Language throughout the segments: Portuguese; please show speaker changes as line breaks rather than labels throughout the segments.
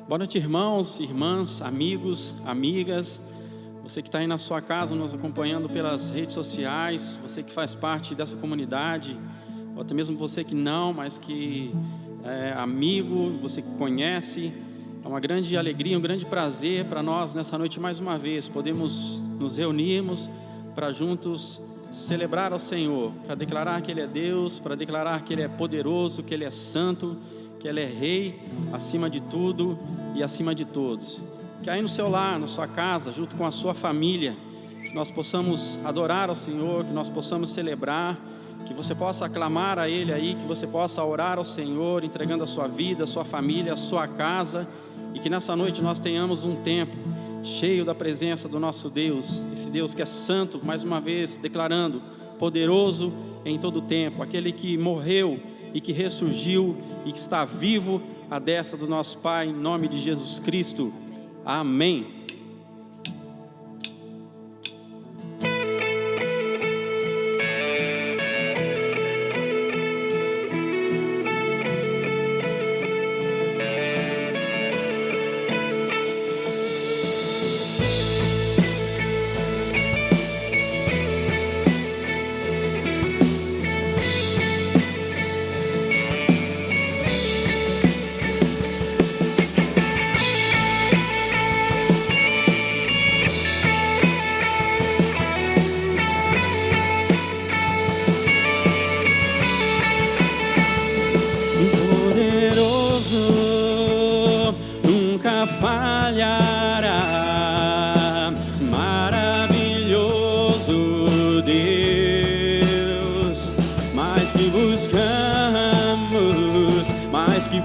Boa noite, irmãos, irmãs, amigos, amigas. Você que está aí na sua casa nos acompanhando pelas redes sociais, você que faz parte dessa comunidade, ou até mesmo você que não, mas que é amigo, você que conhece. É uma grande alegria, um grande prazer para nós nessa noite mais uma vez podemos nos reunirmos para juntos celebrar ao Senhor, para declarar que Ele é Deus, para declarar que Ele é poderoso, que Ele é santo, que Ele é Rei acima de tudo e acima de todos. Que aí no seu lar, na sua casa, junto com a sua família, que nós possamos adorar ao Senhor, que nós possamos celebrar, que você possa aclamar a Ele aí, que você possa orar ao Senhor, entregando a sua vida, a sua família, a sua casa, e que nessa noite nós tenhamos um tempo cheio da presença do nosso Deus, esse Deus que é santo, mais uma vez declarando, poderoso em todo o tempo, aquele que morreu e que ressurgiu e que está vivo à destra do nosso Pai, em nome de Jesus Cristo. Amém.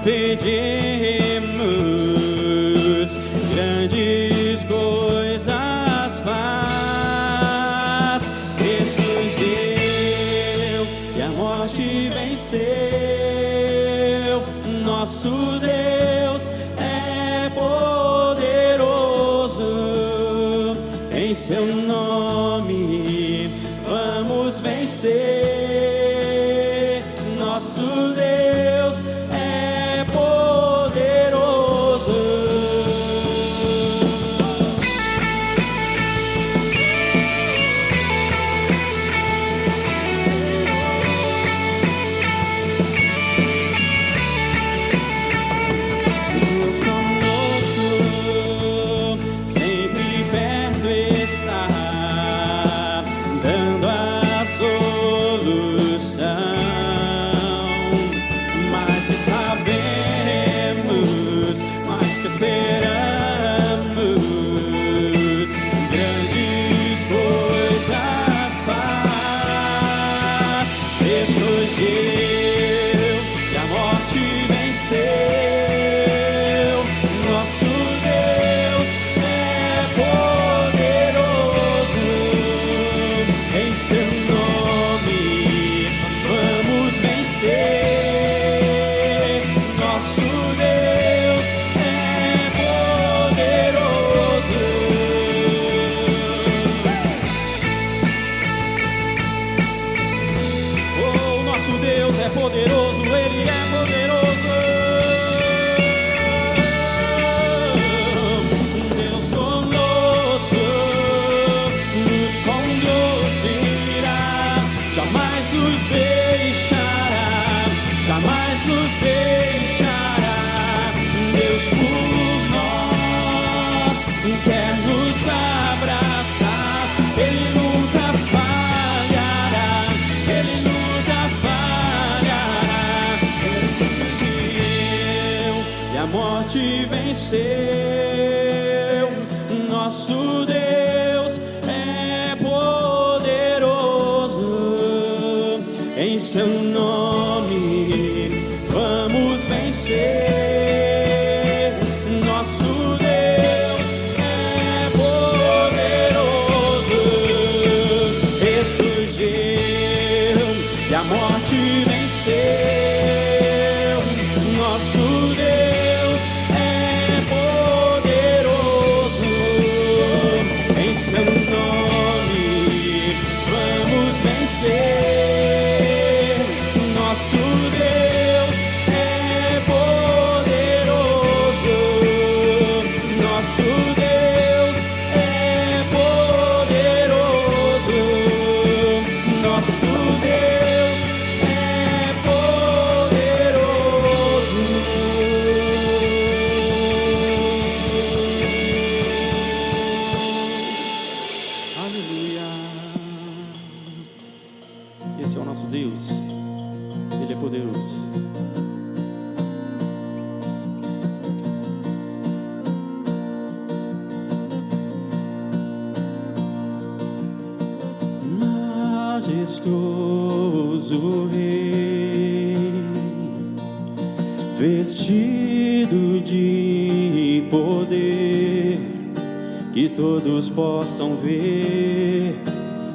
Pedimos, grandes coisas faz, ressurgiu e a morte venceu. Nosso Deus é poderoso, em seu nome vamos vencer. Nosso Deus é poderoso. Deus conosco, sempre perto está, dando a solução. Mais que sabemos, mais que esperamos, grandes coisas faz. Ressurgiu e a morte venceu. Nosso Deus é poderoso, em seu nome nós vamos vencer. Nosso Deus é poderoso. Oh, nosso Deus é poderoso, Ele é poderoso. Deus conosco, nos conduzirá, jamais nos deixará, jamais nos deixará. Deus por nós quer nos abraçar, Ele nunca falhará, Ele nunca falhará. Ressurgiu e a morte venceu. Nosso Deus é poderoso, em seu nome vamos vencer. Nosso Deus é poderoso, ressurgiu e a morte venceu. Nosso Deus é poderoso, em seu nome vamos vencer. Nosso Deus é poderoso.
vence. Ele é poderoso. Majestoso Rei, vestido de poder, que todos possam ver,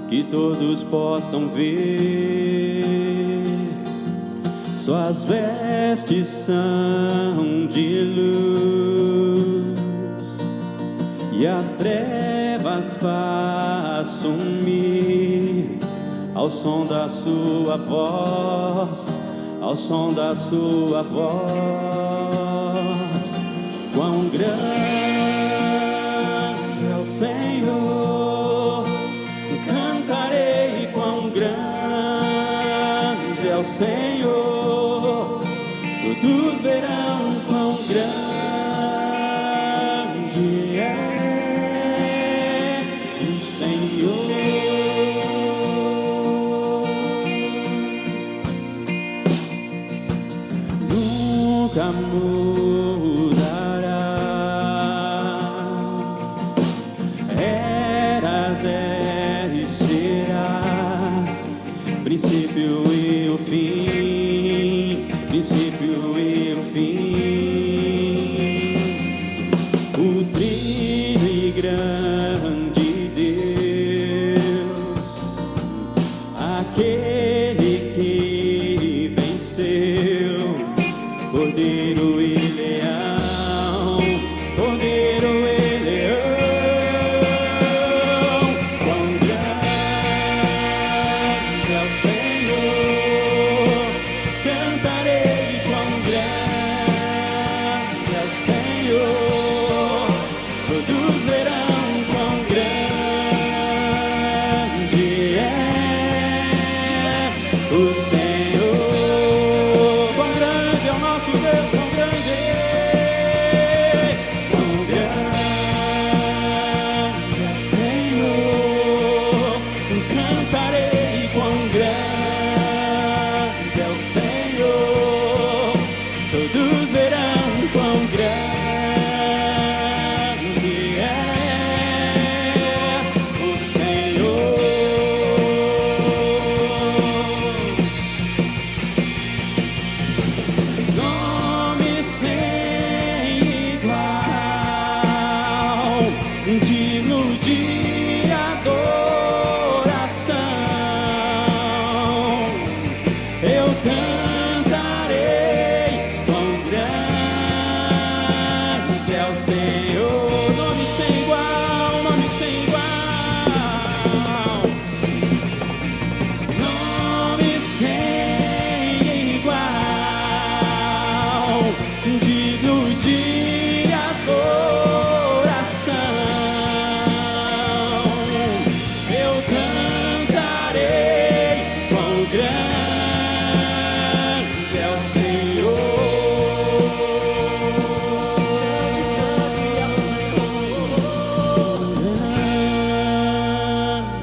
que todos possam ver. Suas vestes são de luz e as trevas faz sumir ao som da sua voz, ao som da sua voz. Quão grande é o Senhor, cantarei, quão grande é o Senhor, todos verão quão grande é o Senhor. Nunca mudarás, eras e serás, princípio e o fim, princípio e o fim. O trino e grande Deus, aquele que venceu, Cordeiro e leão, Cordeiro e leão. Quão grande é o Senhor, cantarei, quão grande é o Senhor, todos verão quão grande é o Senhor. Quão grande é o nosso Deus, quão grande é. Quão grande é o Senhor, cantarei, quão grande é o Senhor, todos verão quão grande é o Senhor. Nome sem igual, digno de adoração. Eu cantarei, quão grande é o Senhor. Nome sem igual, nome sem igual. Nome sem igual, digno de adoração. Eu cantarei, quão grande é o Senhor.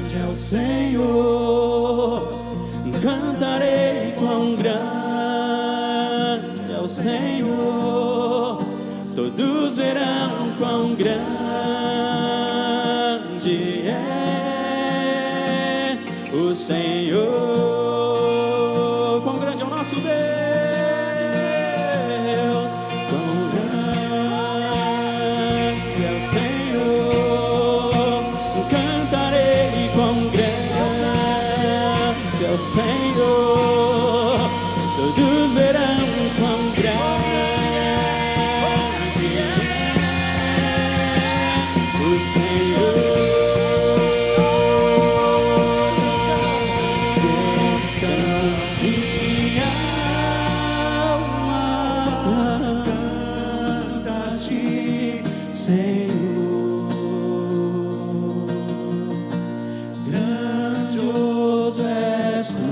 Grande é o Senhor, cantarei, quão grande é o Senhor, todos verão quão grande é o Senhor. Quão grande é o nosso Deus, quão grande é o Senhor, cantarei, quão grande é o Senhor, todos verão quão grande é o Senhor. Minha alma canta-te, Senhor. Grandioso és tu,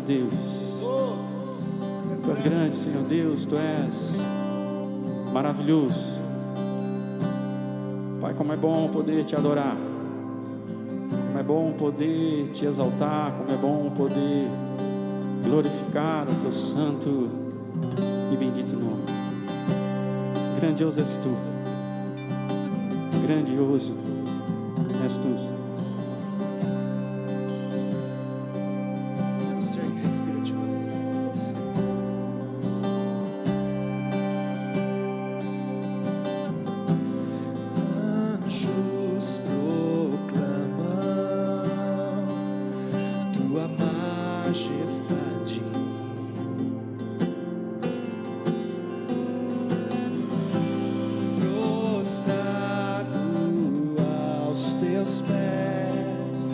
Deus. Tu és grande, Senhor Deus, Tu és maravilhoso. Pai, como é bom poder Te adorar, como é bom poder Te exaltar, como é bom poder glorificar o Teu santo e bendito nome. Grandioso és Tu, grandioso és Tu.
Você que respira, te amo, Senhor. Anjos proclamam Tua majestade. Prostrado aos Teus pés,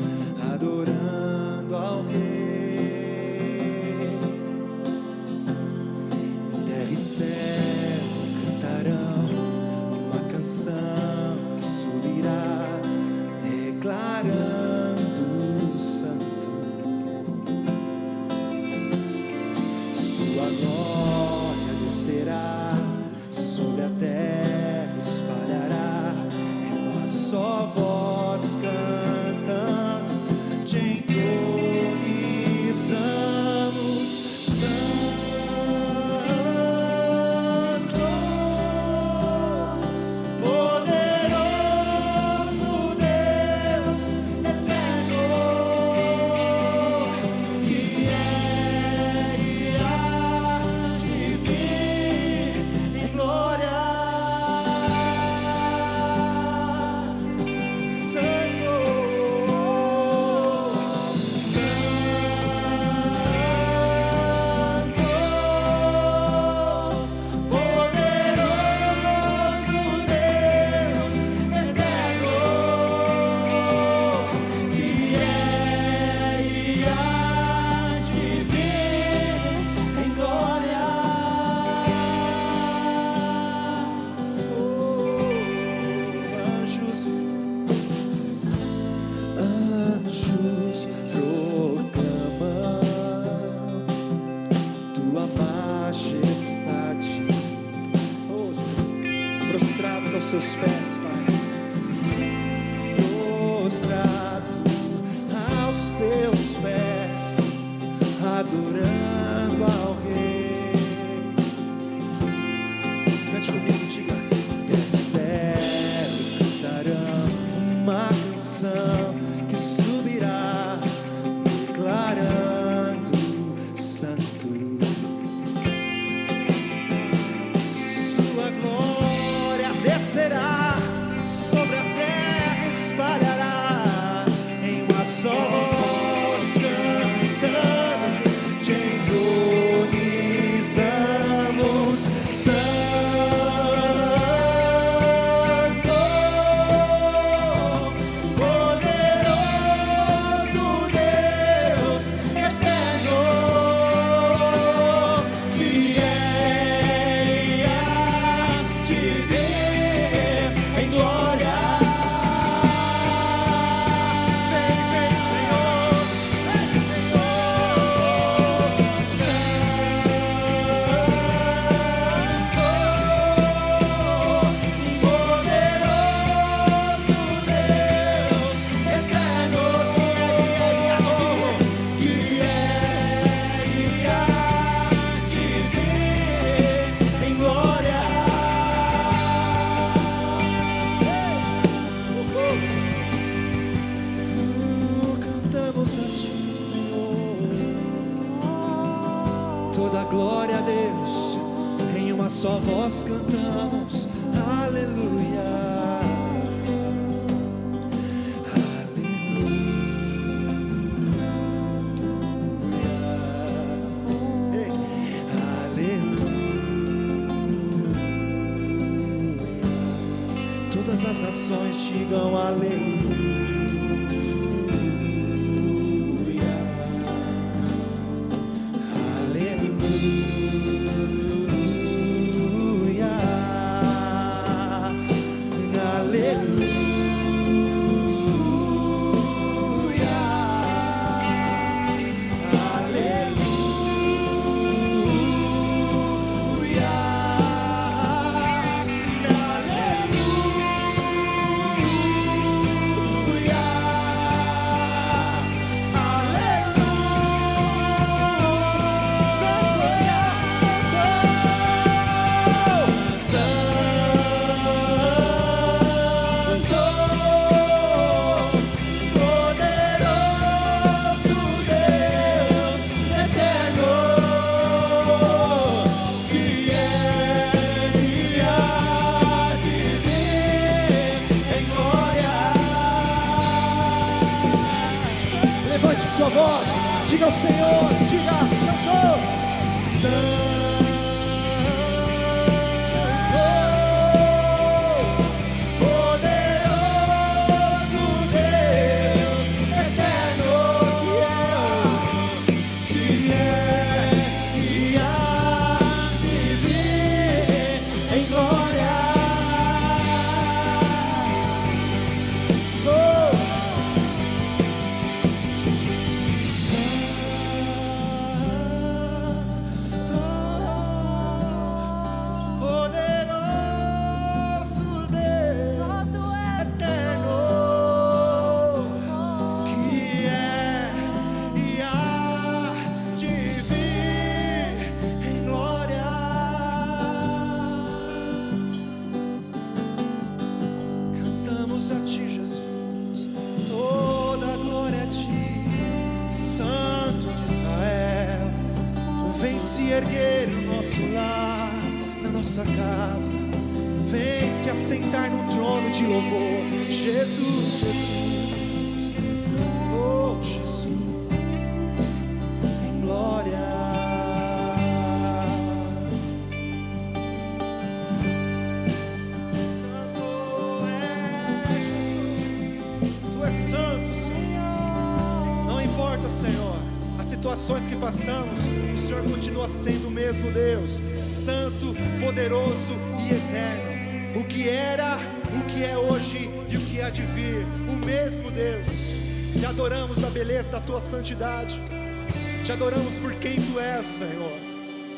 adorando ao Rei. Terra e céu cantarão uma canção que subirá, declarando o santo. Sua glória descerá sobre a terra, espalhará em uma só voz cantando, te entronizamos, Santo, poderoso Deus eterno, que é e há de vir em glória. Santo, poderoso Deus eterno, que é e há de vir em glória. Anjos proclamam Tua majestade. Prostrados aos Seus pés, Pai. Prostrado aos Teus pés, adorando ao Rei. Cante comigo, diga: Terra e céu cantarão uma canção que subirá, declarando santo. Sua glória descerá sobre a terra, espalhará em uma só voz cantando, te entronizamos, Santo, poderoso Deus eterno, que é e há de vir em glória. Vem, vem, Senhor, vem, cantamos a Ti, Senhor. Toda glória a Deus, em uma só voz cantamos, aleluia, aleluia. Todas as nações digam aleluia. Aleluia, aleluia. erguer no nosso lar, na nossa casa. Vem se assentar no trono de louvor. Jesus, Jesus, oh Jesus, em glória. Santo é Jesus, Tu és santo, Senhor. Não importa, Senhor, as situações que passamos, o Senhor continua sendo o mesmo Deus, santo, poderoso e eterno. O que era, o que é hoje e o que há de vir, o mesmo Deus. Te adoramos na beleza da Tua santidade, te adoramos por quem Tu és, Senhor.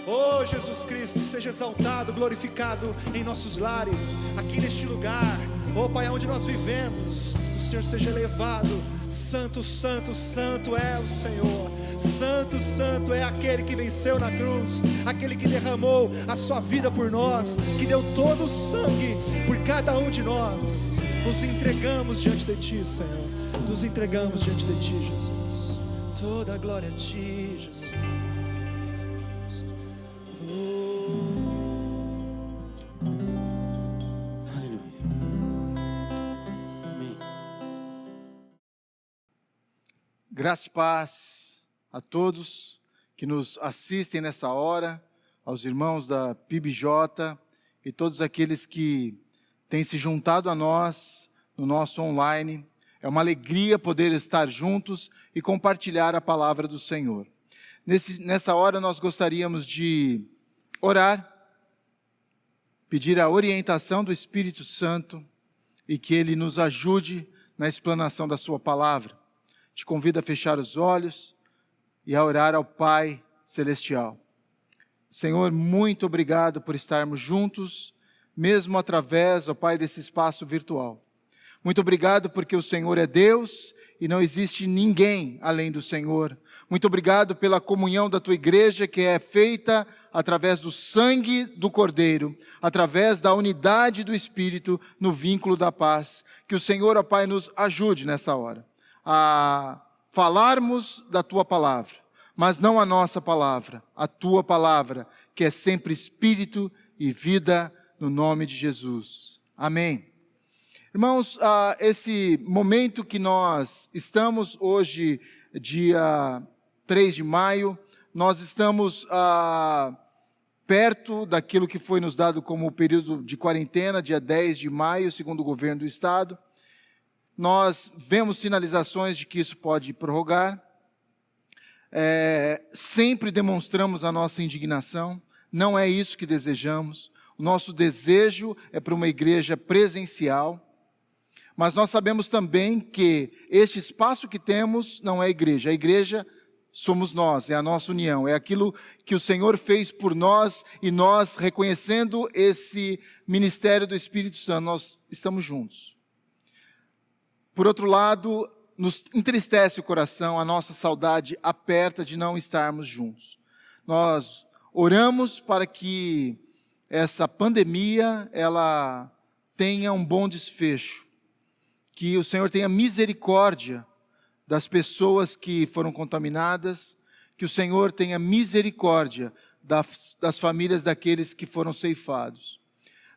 Oh Jesus Cristo, seja exaltado, glorificado em nossos lares, aqui neste lugar. Oh Pai, onde nós vivemos, o Senhor seja elevado. Santo, santo, santo é o Senhor. Santo, santo é aquele que venceu na cruz, aquele que derramou a sua vida por nós, que deu todo o sangue por cada um de nós. Nos entregamos diante de Ti, Senhor. Nos entregamos diante de Ti, Jesus. Toda a glória a Ti, Jesus.
Graça e paz a todos que nos assistem nessa hora, aos irmãos da PIBJ e todos aqueles que têm se juntado a nós no nosso online. É uma alegria poder estar juntos e compartilhar a palavra do Senhor. Nessa hora nós gostaríamos de orar, pedir a orientação do Espírito Santo e que Ele nos ajude na explanação da sua palavra. Te convido a fechar os olhos e a orar ao Pai Celestial. Senhor, muito obrigado por estarmos juntos, mesmo através, ó Pai, desse espaço virtual. Muito obrigado porque o Senhor é Deus e não existe ninguém além do Senhor. Muito obrigado pela comunhão da Tua igreja, que é feita através do sangue do Cordeiro, através da unidade do Espírito no vínculo da paz. Que o Senhor, ó Pai, nos ajude nessa hora a falarmos da Tua palavra, mas não a nossa palavra, a Tua palavra, que é sempre Espírito e vida, no nome de Jesus. Amém. Irmãos, esse momento que nós estamos hoje, dia 3 de maio, nós estamos perto daquilo que foi nos dado como período de quarentena, dia 10 de maio, segundo o governo do Estado. Nós vemos sinalizações de que isso pode prorrogar. Sempre demonstramos a nossa indignação. Não é isso que desejamos. O nosso desejo é para uma igreja presencial. Mas nós sabemos também que este espaço que temos não é igreja. A igreja somos nós, é a nossa união. É aquilo que o Senhor fez por nós e nós, reconhecendo esse ministério do Espírito Santo, nós estamos juntos. Por outro lado, nos entristece o coração, a nossa saudade aperta de não estarmos juntos. Nós oramos para que essa pandemia, ela tenha um bom desfecho, que o Senhor tenha misericórdia das pessoas que foram contaminadas, que o Senhor tenha misericórdia das famílias daqueles que foram ceifados.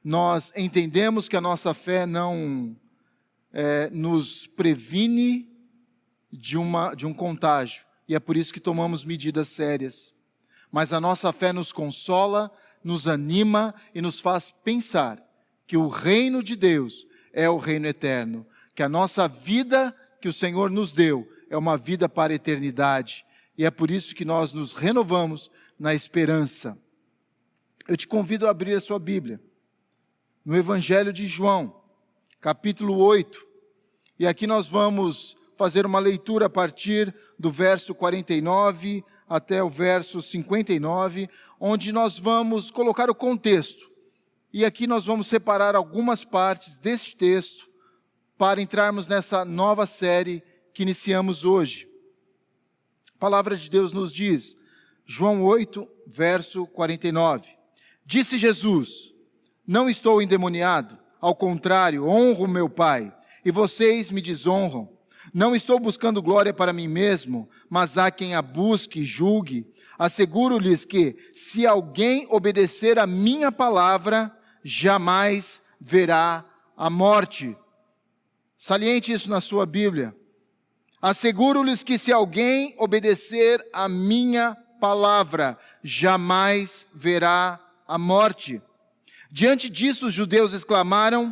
Nós entendemos que a nossa fé não nos previne de um contágio, e é por isso que tomamos medidas sérias. mas a nossa fé nos consola, nos anima e nos faz pensar que o reino de Deus é o reino eterno, que a nossa vida que o Senhor nos deu é uma vida para a eternidade, e é por isso que nós nos renovamos na esperança. Eu te convido a abrir a sua Bíblia, no Evangelho de João, capítulo 8, e aqui nós vamos fazer uma leitura a partir do verso 49 até o verso 59, onde nós vamos colocar o contexto. E aqui nós vamos separar algumas partes deste texto para entrarmos nessa nova série que iniciamos hoje. A palavra de Deus nos diz, João 8, verso 49. Disse Jesus: não estou endemoniado, ao contrário, honro meu Pai, e vocês me desonram. Não estou buscando glória para mim mesmo, mas há quem a busque e julgue. Asseguro-lhes que, se alguém obedecer a minha palavra, jamais verá a morte. Saliente isso na sua Bíblia. Asseguro-lhes que, se alguém obedecer a minha palavra, jamais verá a morte. Diante disso, os judeus exclamaram: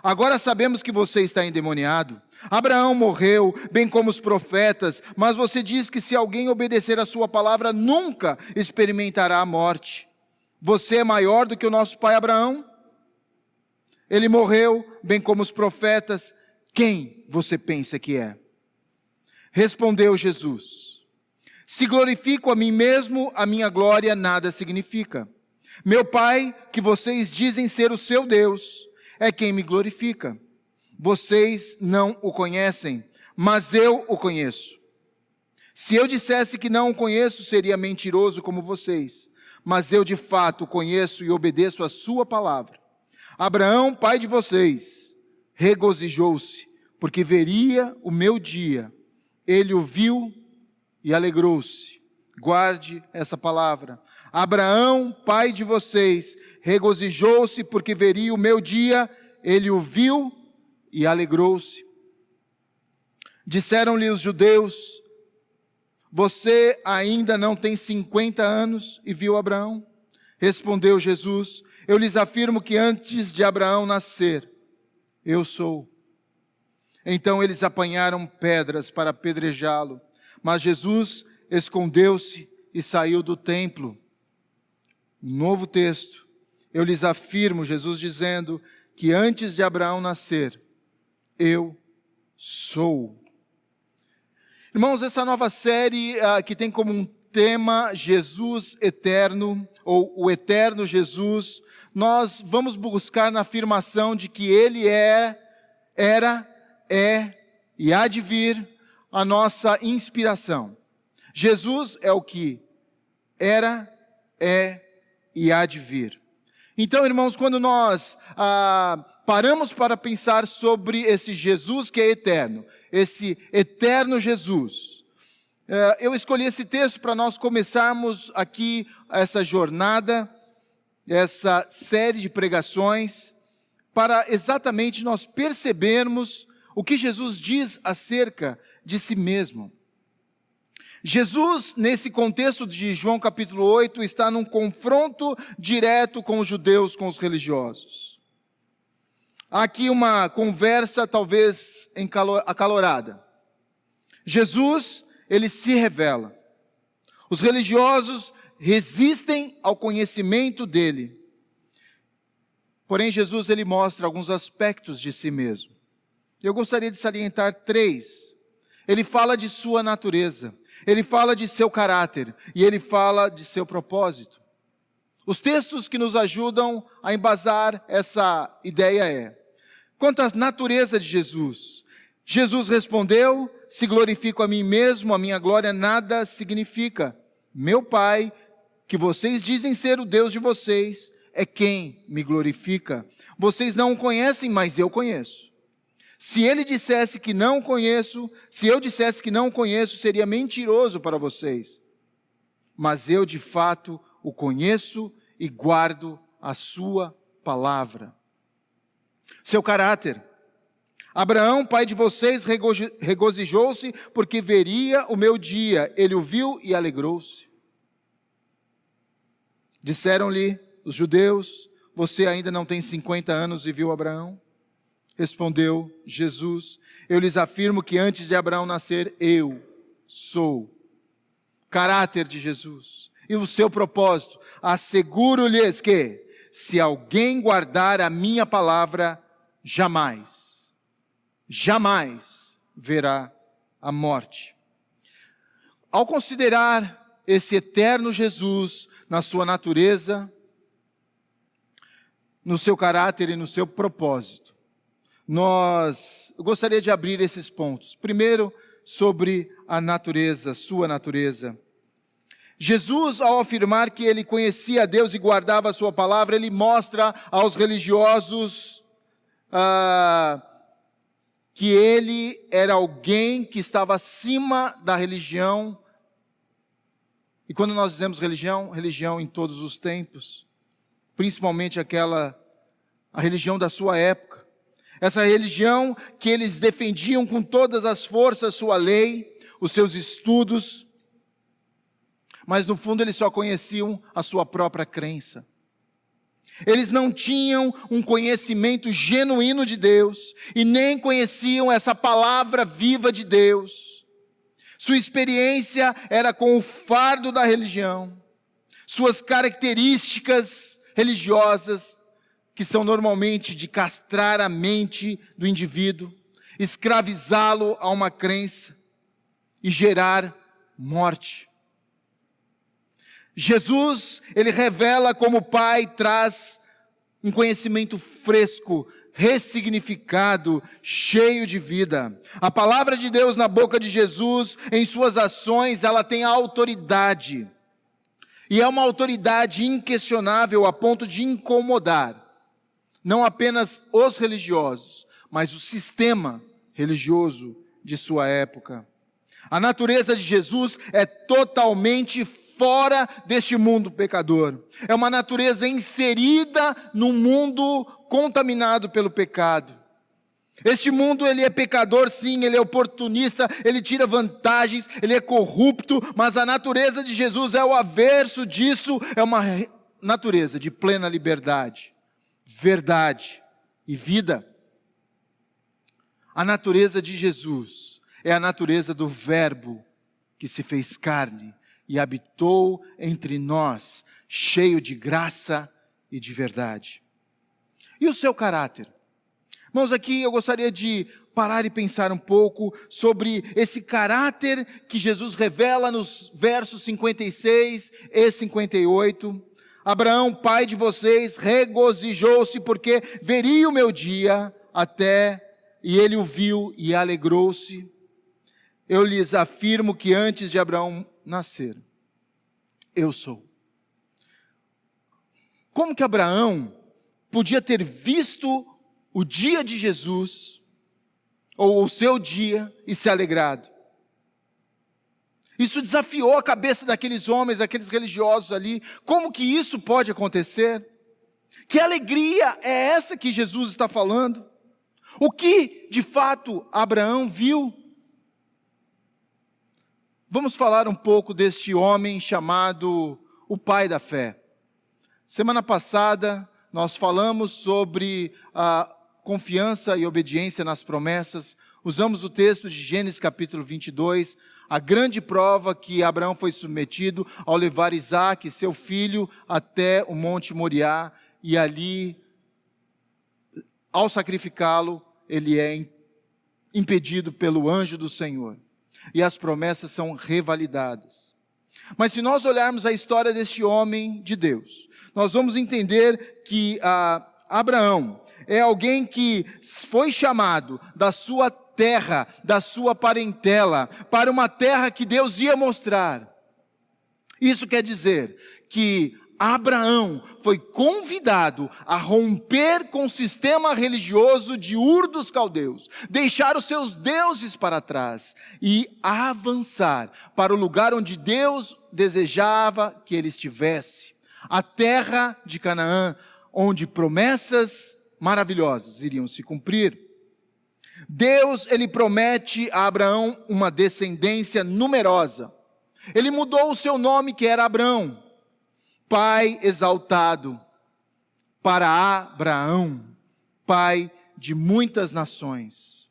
agora sabemos que você está endemoniado. Abraão morreu, bem como os profetas, mas você diz que se alguém obedecer a sua palavra, nunca experimentará a morte. Você é maior do que o nosso pai Abraão? Ele morreu, bem como os profetas. Quem você pensa que é? Respondeu Jesus: se glorifico a mim mesmo, a minha glória nada significa. Meu Pai, que vocês dizem ser o seu Deus, é quem me glorifica. Vocês não o conhecem, mas eu o conheço. Se eu dissesse que não o conheço, seria mentiroso como vocês. Mas eu de fato o conheço e obedeço a sua palavra. Abraão, pai de vocês, regozijou-se, porque veria o meu dia. Ele o viu e alegrou-se. Guarde essa palavra. Abraão, pai de vocês, regozijou-se, porque veria o meu dia. Ele o viu e alegrou-se. Disseram-lhe os judeus: você ainda não tem 50 anos e viu Abraão? Respondeu Jesus: eu lhes afirmo que antes de Abraão nascer, eu sou. Então eles apanharam pedras para apedrejá-lo, mas Jesus escondeu-se e saiu do templo. Novo texto. Eu lhes afirmo, Jesus dizendo, que antes de Abraão nascer, eu sou. Irmãos, essa nova série que tem como um tema Jesus eterno, ou o eterno Jesus, nós vamos buscar na afirmação de que Ele era, é e há de vir a nossa inspiração. Jesus é o que era, é e há de vir. Então, irmãos, quando nós paramos para pensar sobre esse Jesus que é eterno, esse eterno Jesus, eu escolhi esse texto para nós começarmos aqui essa jornada, essa série de pregações, para exatamente nós percebermos o que Jesus diz acerca de si mesmo. Jesus, nesse contexto de João capítulo 8, está num confronto direto com os judeus, com os religiosos. Há aqui uma conversa talvez acalorada. Jesus, ele se revela. Os religiosos resistem ao conhecimento dele. Porém, Jesus, ele mostra alguns aspectos de si mesmo. Eu gostaria de salientar 3. Ele fala de sua natureza. Ele fala de seu caráter e ele fala de seu propósito. Os textos que nos ajudam a embasar essa ideia quanto à natureza de Jesus. Jesus respondeu: se glorifico a mim mesmo, a minha glória nada significa. Meu Pai, que vocês dizem ser o Deus de vocês, é quem me glorifica. Vocês não o conhecem, mas eu conheço. Se ele dissesse que não conheço, se eu dissesse que não conheço, seria mentiroso para vocês. Mas eu de fato o conheço e guardo a sua palavra. Seu caráter. Abraão, pai de vocês, regozijou-se porque veria o meu dia. Ele o viu e alegrou-se. Disseram-lhe os judeus: você ainda não tem 50 anos e viu Abraão? Respondeu Jesus: eu lhes afirmo que antes de Abraão nascer, eu sou. Caráter de Jesus. E o seu propósito: asseguro-lhes que, se alguém guardar a minha palavra, jamais verá a morte. Ao considerar esse eterno Jesus na sua natureza, no seu caráter e no seu propósito, eu gostaria de abrir esses pontos. Primeiro, sobre a natureza, sua natureza. Jesus, ao afirmar que ele conhecia a Deus e guardava a sua palavra, ele mostra aos religiosos que ele era alguém que estava acima da religião. E quando nós dizemos religião em todos os tempos, principalmente a religião da sua época. Essa religião que eles defendiam com todas as forças, sua lei, os seus estudos, mas no fundo eles só conheciam a sua própria crença. Eles não tinham um conhecimento genuíno de Deus, e nem conheciam essa palavra viva de Deus. Sua experiência era com o fardo da religião, suas características religiosas, que são normalmente de castrar a mente do indivíduo, escravizá-lo a uma crença e gerar morte. Jesus, ele revela como o Pai traz um conhecimento fresco, ressignificado, cheio de vida. A palavra de Deus na boca de Jesus, em suas ações, ela tem autoridade. E é uma autoridade inquestionável a ponto de incomodar não apenas os religiosos, mas o sistema religioso de sua época. A natureza de Jesus é totalmente fora deste mundo pecador. É uma natureza inserida num mundo contaminado pelo pecado. Este mundo, ele é pecador sim, ele é oportunista, ele tira vantagens, ele é corrupto, mas a natureza de Jesus é o averso disso, é uma natureza de plena liberdade, verdade e vida. A natureza de Jesus é a natureza do Verbo que se fez carne e habitou entre nós, cheio de graça e de verdade. E o seu caráter? Irmãos, aqui eu gostaria de parar e pensar um pouco sobre esse caráter que Jesus revela nos versos 56 e 58. Abraão, pai de vocês, regozijou-se porque veria o meu dia e ele o viu e alegrou-se. Eu lhes afirmo que antes de Abraão nascer, eu sou. Como que Abraão podia ter visto o dia de Jesus, ou o seu dia, e se alegrado? Isso desafiou a cabeça daqueles homens, daqueles religiosos ali. Como que isso pode acontecer? Que alegria é essa que Jesus está falando? O que, de fato, Abraão viu? Vamos falar um pouco deste homem chamado o pai da fé. Semana passada, nós falamos sobre a confiança e obediência nas promessas. Usamos o texto de Gênesis capítulo 22, a grande prova que Abraão foi submetido ao levar Isaque, seu filho, até o Monte Moriá, e ali, ao sacrificá-lo, ele é impedido pelo anjo do Senhor. E as promessas são revalidadas. Mas se nós olharmos a história deste homem de Deus, nós vamos entender que Abraão é alguém que foi chamado da sua terra, da sua parentela, para uma terra que Deus ia mostrar. Isso quer dizer que Abraão foi convidado a romper com o sistema religioso de Ur dos Caldeus, deixar os seus deuses para trás e avançar para o lugar onde Deus desejava que ele estivesse, a terra de Canaã, onde promessas maravilhosas iriam se cumprir. Deus, ele promete a Abraão uma descendência numerosa. Ele mudou o seu nome, que era Abrão, pai exaltado, para Abraão, pai de muitas nações.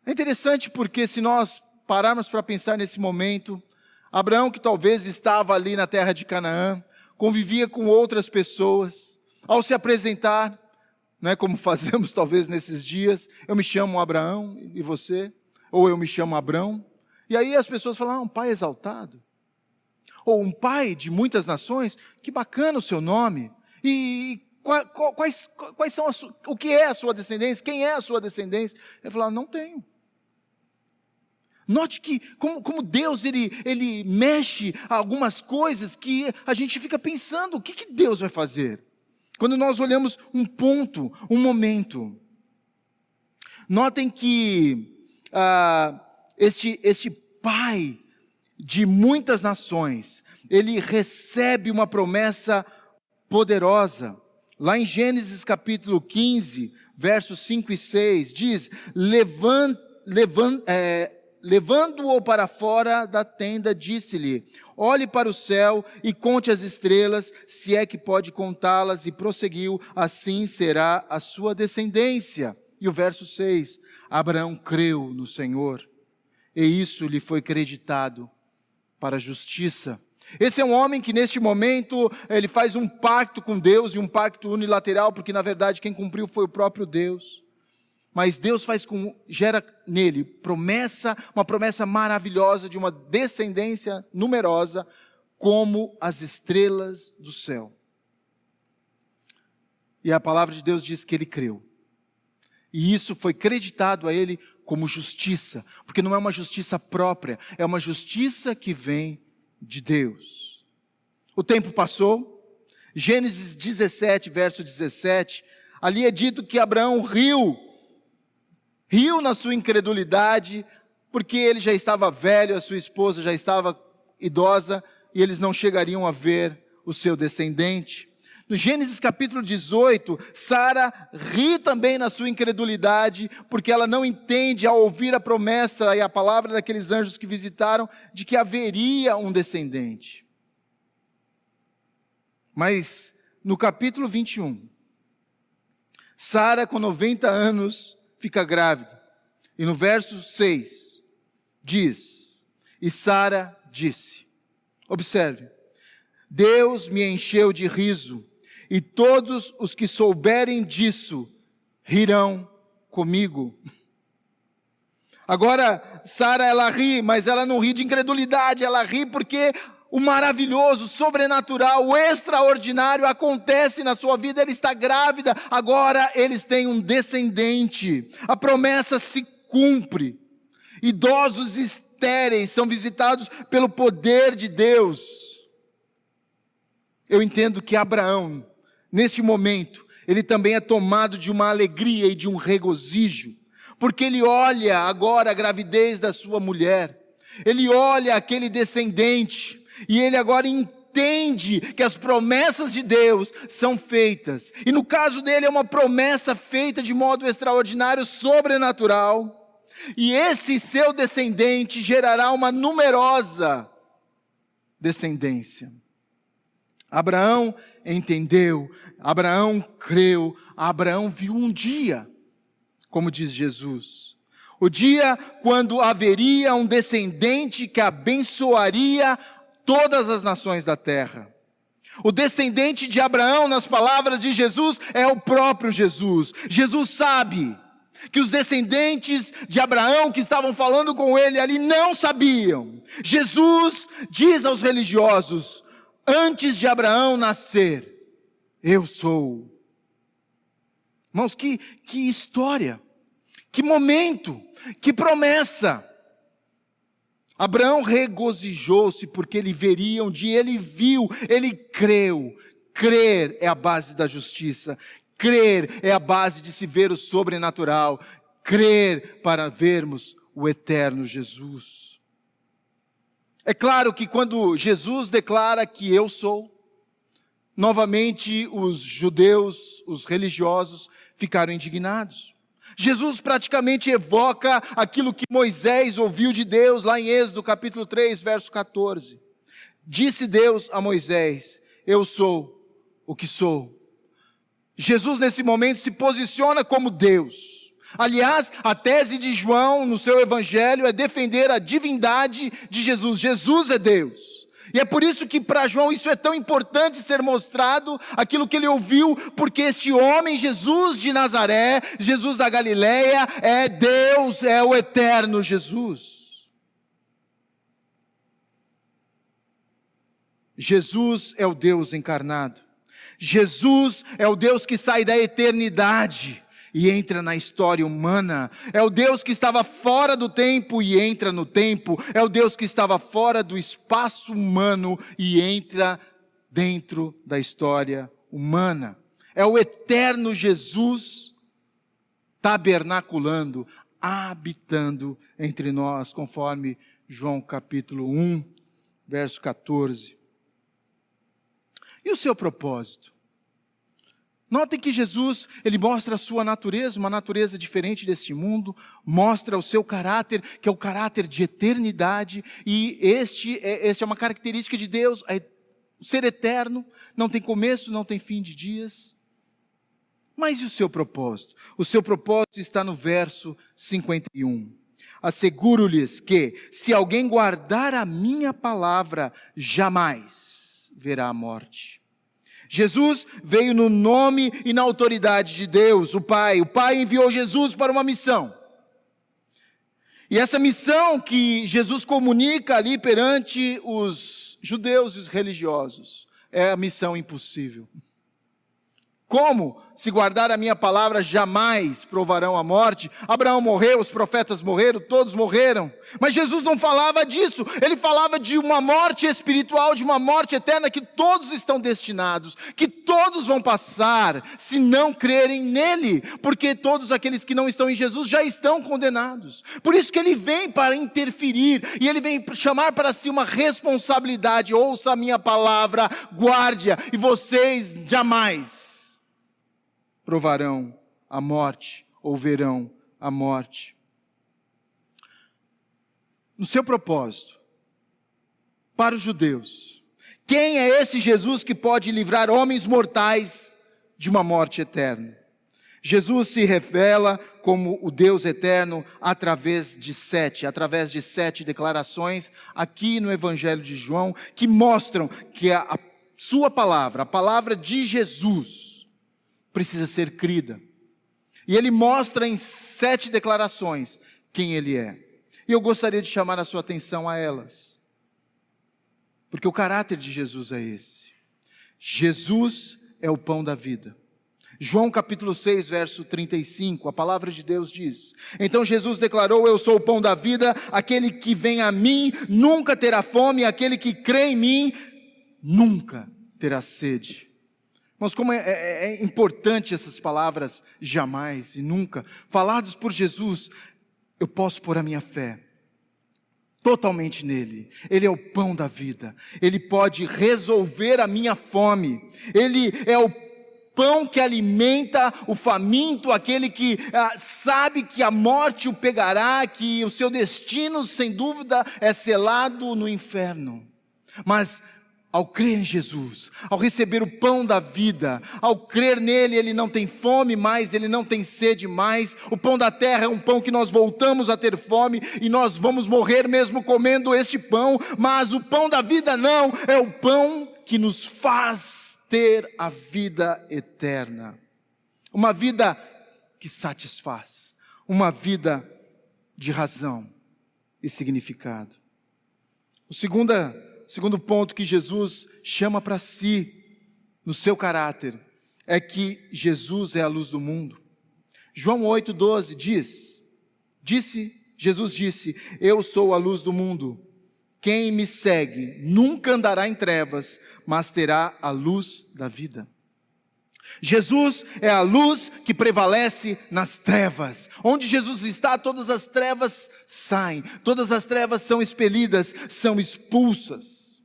É interessante porque se nós pararmos para pensar nesse momento, Abraão, que talvez estava ali na terra de Canaã, convivia com outras pessoas, ao se apresentar, não é como fazemos talvez nesses dias, eu me chamo Abraão e você, ou eu me chamo Abrão, e aí as pessoas falam, um pai exaltado, ou um pai de muitas nações, que bacana o seu nome, e quais são o que é a sua descendência, quem é a sua descendência? Ele falou, não tenho. Note que como Deus ele mexe algumas coisas que a gente fica pensando, o que Deus vai fazer? Quando nós olhamos um ponto, um momento. Notem que este pai de muitas nações, ele recebe uma promessa poderosa. Lá em Gênesis capítulo 15, versos 5 e 6, diz, levando-o para fora da tenda, disse-lhe, olhe para o céu e conte as estrelas, se é que pode contá-las, e prosseguiu, assim será a sua descendência. E o verso 6, Abraão creu no Senhor, e isso lhe foi creditado para a justiça. Esse é um homem que neste momento, ele faz um pacto com Deus, e um pacto unilateral, porque na verdade quem cumpriu foi o próprio Deus. Mas Deus gera nele uma promessa maravilhosa de uma descendência numerosa, como as estrelas do céu. E a palavra de Deus diz que ele creu. E isso foi creditado a ele como justiça, porque não é uma justiça própria, é uma justiça que vem de Deus. O tempo passou, Gênesis 17, verso 17, ali é dito que Abraão riu na sua incredulidade, porque ele já estava velho, a sua esposa já estava idosa, e eles não chegariam a ver o seu descendente. No Gênesis capítulo 18, Sara ri também na sua incredulidade, porque ela não entende ao ouvir a promessa e a palavra daqueles anjos que visitaram, de que haveria um descendente. Mas no capítulo 21, Sara com 90 anos fica grávida. E no verso 6 diz, e Sara disse, observe, Deus me encheu de riso, e todos os que souberem disso rirão comigo. Agora, Sara, ela ri, mas ela não ri de incredulidade, ela ri porque o maravilhoso, o sobrenatural, o extraordinário acontece na sua vida. Ela está grávida, agora eles têm um descendente, a promessa se cumpre. Idosos estéreis são visitados pelo poder de Deus. Eu entendo que Abraão, neste momento, ele também é tomado de uma alegria e de um regozijo, porque ele olha agora a gravidez da sua mulher, ele olha aquele descendente, e ele agora entende que as promessas de Deus são feitas, e no caso dele é uma promessa feita de modo extraordinário, sobrenatural, e esse seu descendente gerará uma numerosa descendência. Abraão entendeu, Abraão creu, Abraão viu um dia, como diz Jesus, o dia quando haveria um descendente que abençoaria todas as nações da terra. O descendente de Abraão, nas palavras de Jesus, é o próprio Jesus. Jesus sabe que os descendentes de Abraão que estavam falando com ele ali não sabiam. Jesus diz aos religiosos, antes de Abraão nascer, eu sou. Irmãos, que história, que momento, que promessa. Abraão regozijou-se porque ele veria um dia, ele viu, ele creu. Crer é a base da justiça, crer é a base de se ver o sobrenatural, crer para vermos o eterno Jesus. É claro que quando Jesus declara que eu sou, novamente os judeus, os religiosos, ficaram indignados. Jesus praticamente evoca aquilo que Moisés ouviu de Deus, lá em Êxodo capítulo 3, verso 14. Disse Deus a Moisés: eu sou o que sou. Jesus nesse momento se posiciona como Deus. Aliás, a tese de João no seu evangelho é defender a divindade de Jesus. Jesus é Deus. E é por isso que para João isso é tão importante ser mostrado, aquilo que ele ouviu, porque este homem, Jesus de Nazaré, Jesus da Galileia, é Deus, é o eterno Jesus. Jesus é o Deus encarnado. Jesus é o Deus que sai da eternidade e entra na história humana. É o Deus que estava fora do tempo e entra no tempo. É o Deus que estava fora do espaço humano e entra dentro da história humana. É o eterno Jesus tabernaculando, habitando entre nós, conforme João capítulo 1, verso 14. E o seu propósito? Notem que Jesus, ele mostra a sua natureza, uma natureza diferente deste mundo, mostra o seu caráter, que é o caráter de eternidade, e este é uma característica de Deus, o ser eterno, não tem começo, não tem fim de dias. Mas e o seu propósito? O seu propósito está no verso 51. Asseguro-lhes que, se alguém guardar a minha palavra, jamais verá a morte. Jesus veio no nome e na autoridade de Deus, o Pai. O Pai enviou Jesus para uma missão. E essa missão que Jesus comunica ali perante os judeus e os religiosos, é a missão impossível. Como? Se guardar a minha palavra, jamais provarão a morte. Abraão morreu, os profetas morreram, todos morreram. Mas Jesus não falava disso. Ele falava de uma morte espiritual, de uma morte eterna que todos estão destinados, que todos vão passar se não crerem nele. Porque todos aqueles que não estão em Jesus já estão condenados. Por isso que ele vem para interferir e ele vem chamar para si uma responsabilidade. Ouça a minha palavra, guarde-a, e vocês jamais provarão a morte, ou verão a morte. No seu propósito, para os judeus, quem é esse Jesus que pode livrar homens mortais de uma morte eterna? Jesus se revela como o Deus eterno através de sete declarações aqui no Evangelho de João, que mostram que a sua palavra, a palavra de Jesus, precisa ser crida. E ele mostra em 7 declarações quem ele é. E eu gostaria de chamar a sua atenção a elas. Porque o caráter de Jesus é esse. Jesus é o pão da vida. João capítulo 6, verso 35, a palavra de Deus diz: então Jesus declarou: eu sou o pão da vida, aquele que vem a mim nunca terá fome, aquele que crê em mim nunca terá sede. Mas como é importante essas palavras, jamais e nunca, faladas por Jesus. Eu posso pôr a minha fé totalmente nele. Ele é o pão da vida. Ele pode resolver a minha fome. Ele é o pão que alimenta o faminto, aquele que sabe que a morte o pegará, que o seu destino, sem dúvida, é selado no inferno. Mas ao crer em Jesus, ao receber o pão da vida, ao crer nele, ele não tem fome mais, ele não tem sede mais. O pão da terra é um pão que nós voltamos a ter fome e nós vamos morrer mesmo comendo este pão. Mas o pão da vida não, é o pão que nos faz ter a vida eterna. Uma vida que satisfaz, uma vida de razão e significado. O segundo ponto que Jesus chama para si, no seu caráter, é que Jesus é a luz do mundo. João 8,12 Jesus disse: eu sou a luz do mundo. Quem me segue nunca andará em trevas, mas terá a luz da vida. Jesus é a luz que prevalece nas trevas. Onde Jesus está, todas as trevas saem, todas as trevas são expelidas, são expulsas.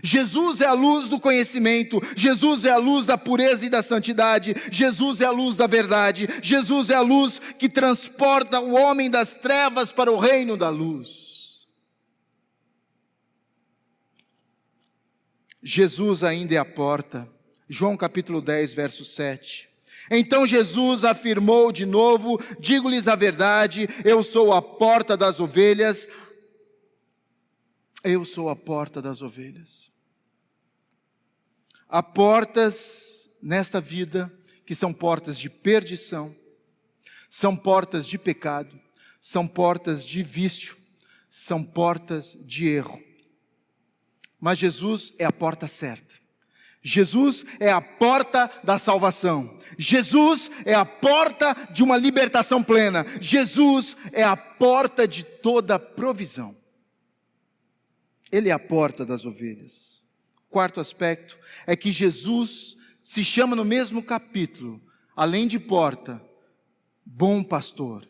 Jesus é a luz do conhecimento, Jesus é a luz da pureza e da santidade, Jesus é a luz da verdade, Jesus é a luz que transporta o homem das trevas para o reino da luz. Jesus ainda é a porta. João capítulo 10, verso 7. Então Jesus afirmou de novo: digo-lhes a verdade, eu sou a porta das ovelhas. Eu sou a porta das ovelhas. Há portas nesta vida que são portas de perdição, são portas de pecado, são portas de vício, são portas de erro. Mas Jesus é a porta certa. Jesus é a porta da salvação. Jesus é a porta de uma libertação plena. Jesus é a porta de toda provisão. Ele é a porta das ovelhas. Quarto aspecto é que Jesus se chama no mesmo capítulo, além de porta, bom pastor.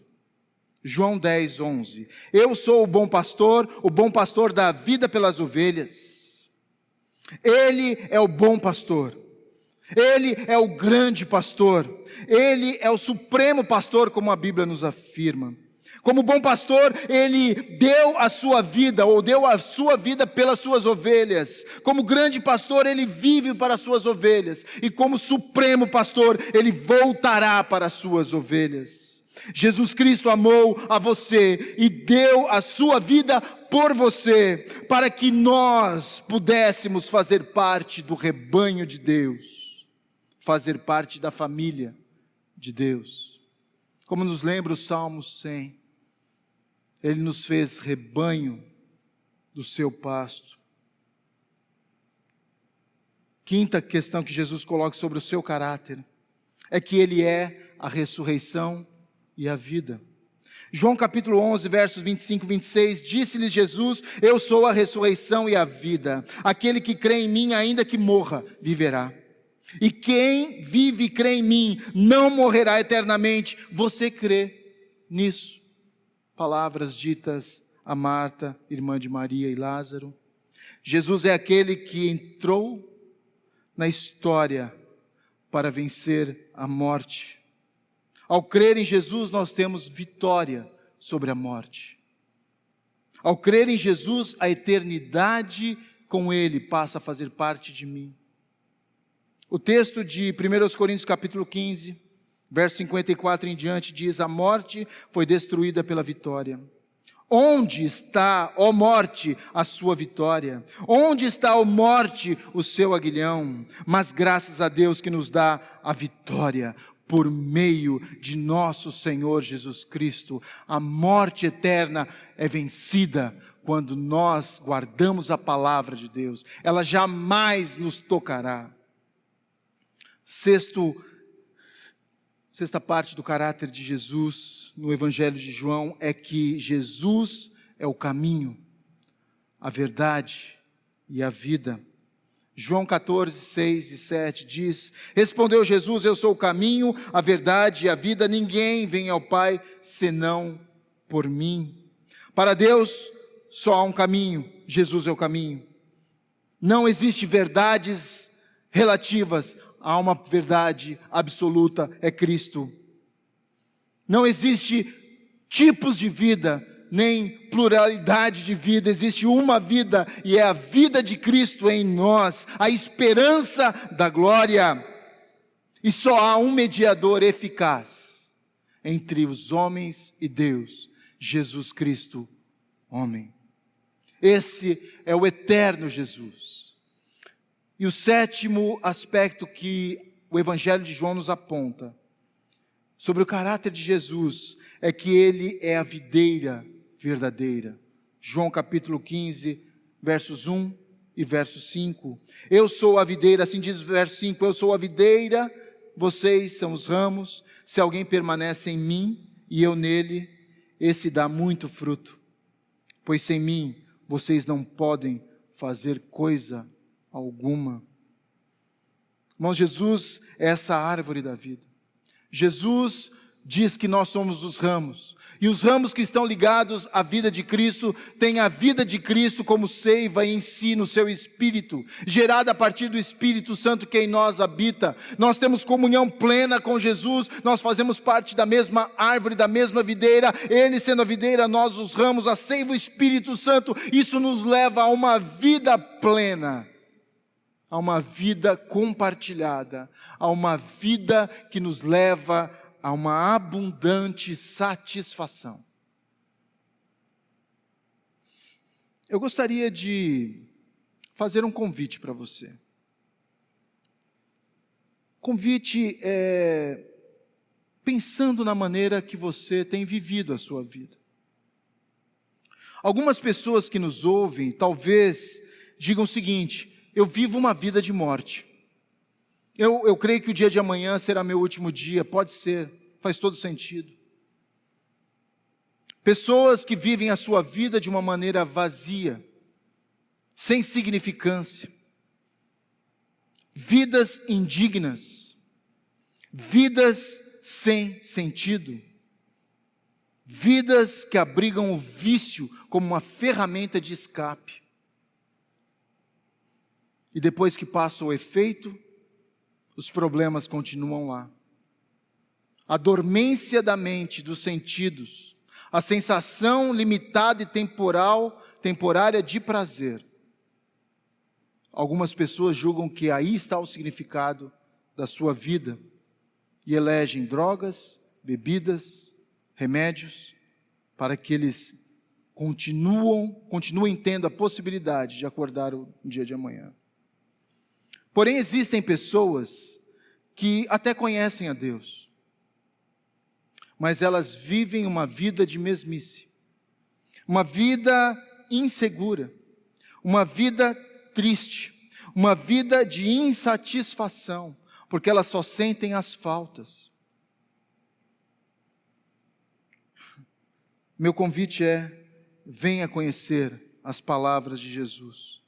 João 10, 11. Eu sou o bom pastor dá a vida pelas ovelhas. Ele é o bom pastor, Ele é o grande pastor, Ele é o supremo pastor, como a Bíblia nos afirma. Como bom pastor, Ele deu a sua vida, ou deu a sua vida pelas suas ovelhas. Como grande pastor, Ele vive para as suas ovelhas. E como supremo pastor, Ele voltará para as suas ovelhas. Jesus Cristo amou a você e deu a sua vida por você, para que nós pudéssemos fazer parte do rebanho de Deus, fazer parte da família de Deus. Como nos lembra o Salmo 100, Ele nos fez rebanho do seu pasto. Quinta questão que Jesus coloca sobre o seu caráter, é que Ele é a ressurreição e a vida. João capítulo 11, versos 25 e 26, disse-lhes Jesus: eu sou a ressurreição e a vida. Aquele que crê em mim, ainda que morra, viverá. E quem vive e crê em mim, não morrerá eternamente. Você crê nisso? Palavras ditas a Marta, irmã de Maria e Lázaro. Jesus é aquele que entrou na história para vencer a morte. Ao crer em Jesus, nós temos vitória sobre a morte. Ao crer em Jesus, a eternidade com Ele passa a fazer parte de mim. O texto de 1 Coríntios capítulo 15, verso 54 em diante, diz: a morte foi destruída pela vitória. Onde está, ó morte, a sua vitória? Onde está, ó morte, o seu aguilhão? Mas graças a Deus que nos dá a vitória por meio de nosso Senhor Jesus Cristo. A morte eterna é vencida quando nós guardamos a palavra de Deus. Ela jamais nos tocará. Sexta parte do caráter de Jesus no Evangelho de João é que Jesus é o caminho, a verdade e a vida. João 14, 6 e 7 diz: respondeu Jesus: eu sou o caminho, a verdade e a vida, ninguém vem ao Pai senão por mim. Para Deus só há um caminho, Jesus é o caminho. Não existe verdades relativas, há uma verdade absoluta, é Cristo. Não existe tipos de vida, nem pluralidade de vida, existe uma vida, e é a vida de Cristo em nós, a esperança da glória. E só há um mediador eficaz entre os homens e Deus, Jesus Cristo, homem. Esse é o eterno Jesus. E o sétimo aspecto que o Evangelho de João nos aponta sobre o caráter de Jesus é que Ele é a videira verdadeira. João capítulo 15, versos 1 e verso 5. Eu sou a videira, assim diz o verso 5, eu sou a videira, vocês são os ramos. Se alguém permanece em mim e eu nele, esse dá muito fruto. Pois sem mim, vocês não podem fazer coisa alguma. Irmãos, Jesus é essa árvore da vida. Jesus diz que nós somos os ramos, e os ramos que estão ligados à vida de Cristo, têm a vida de Cristo como seiva em si, no seu Espírito, gerada a partir do Espírito Santo que em nós habita. Nós temos comunhão plena com Jesus, nós fazemos parte da mesma árvore, da mesma videira, Ele sendo a videira, nós os ramos, a seiva, o Espírito Santo. Isso nos leva a uma vida plena. a uma vida compartilhada, a uma vida que nos leva a uma abundante satisfação. Eu gostaria de fazer um convite para você. Convite pensando na maneira que você tem vivido a sua vida. Algumas pessoas que nos ouvem, talvez digam o seguinte: eu vivo uma vida de morte. Eu creio que o dia de amanhã será meu último dia. Pode ser, faz todo sentido. Pessoas que vivem a sua vida de uma maneira vazia, sem significância. Vidas indignas, vidas sem sentido, vidas que abrigam o vício como uma ferramenta de escape. E depois que passa o efeito, os problemas continuam lá. A dormência da mente, dos sentidos, a sensação limitada e temporária de prazer. Algumas pessoas julgam que aí está o significado da sua vida e elegem drogas, bebidas, remédios, para que eles continuem tendo a possibilidade de acordar no dia de amanhã. Porém, existem pessoas que até conhecem a Deus, mas elas vivem uma vida de mesmice, uma vida insegura, uma vida triste, uma vida de insatisfação, porque elas só sentem as faltas. Meu convite é: venha conhecer as palavras de Jesus.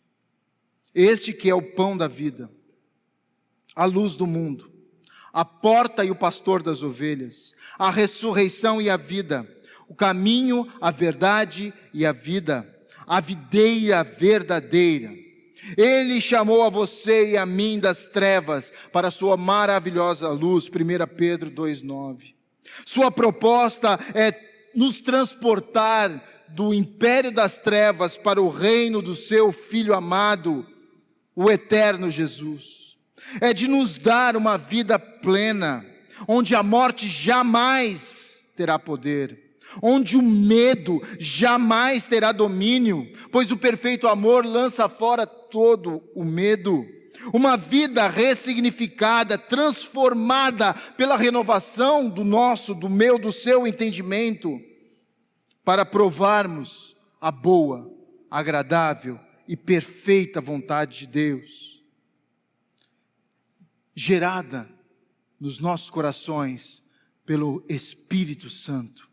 Este que é o pão da vida, a luz do mundo, a porta e o pastor das ovelhas, a ressurreição e a vida, o caminho, a verdade e a vida, a videira verdadeira. Ele chamou a você e a mim das trevas para a sua maravilhosa luz, 1 Pedro 2,9. Sua proposta é nos transportar do império das trevas para o reino do seu Filho amado, o eterno Jesus. É de nos dar uma vida plena, onde a morte jamais terá poder, onde o medo jamais terá domínio, pois o perfeito amor lança fora todo o medo. Uma vida ressignificada, transformada pela renovação do meu, do seu entendimento, para provarmos a boa, agradável e perfeita vontade de Deus, gerada nos nossos corações pelo Espírito Santo.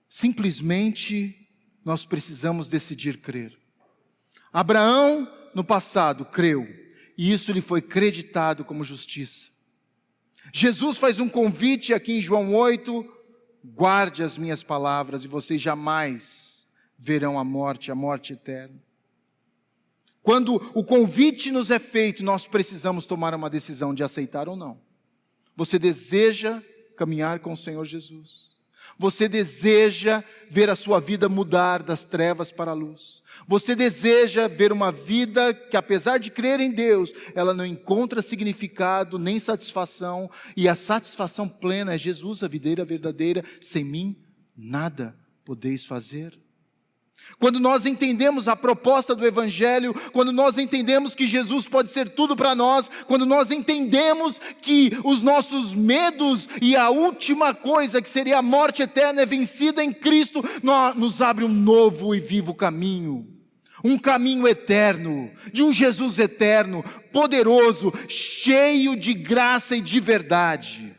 Simplesmente nós precisamos decidir crer. Abraão, no passado, creu, e isso lhe foi creditado como justiça. Jesus faz um convite aqui em João 8: guarde as minhas palavras e vocês jamais verão a morte eterna. Quando o convite nos é feito, nós precisamos tomar uma decisão de aceitar ou não. Você deseja caminhar com o Senhor Jesus? Você deseja ver a sua vida mudar das trevas para a luz? Você deseja ver uma vida que, apesar de crer em Deus, ela não encontra significado nem satisfação, e a satisfação plena é Jesus, a videira verdadeira: sem mim nada podeis fazer. Quando nós entendemos a proposta do Evangelho, quando nós entendemos que Jesus pode ser tudo para nós, quando nós entendemos que os nossos medos e a última coisa, que seria a morte eterna, é vencida em Cristo, nos abre um novo e vivo caminho. Um caminho eterno, de um Jesus eterno, poderoso, cheio de graça e de verdade.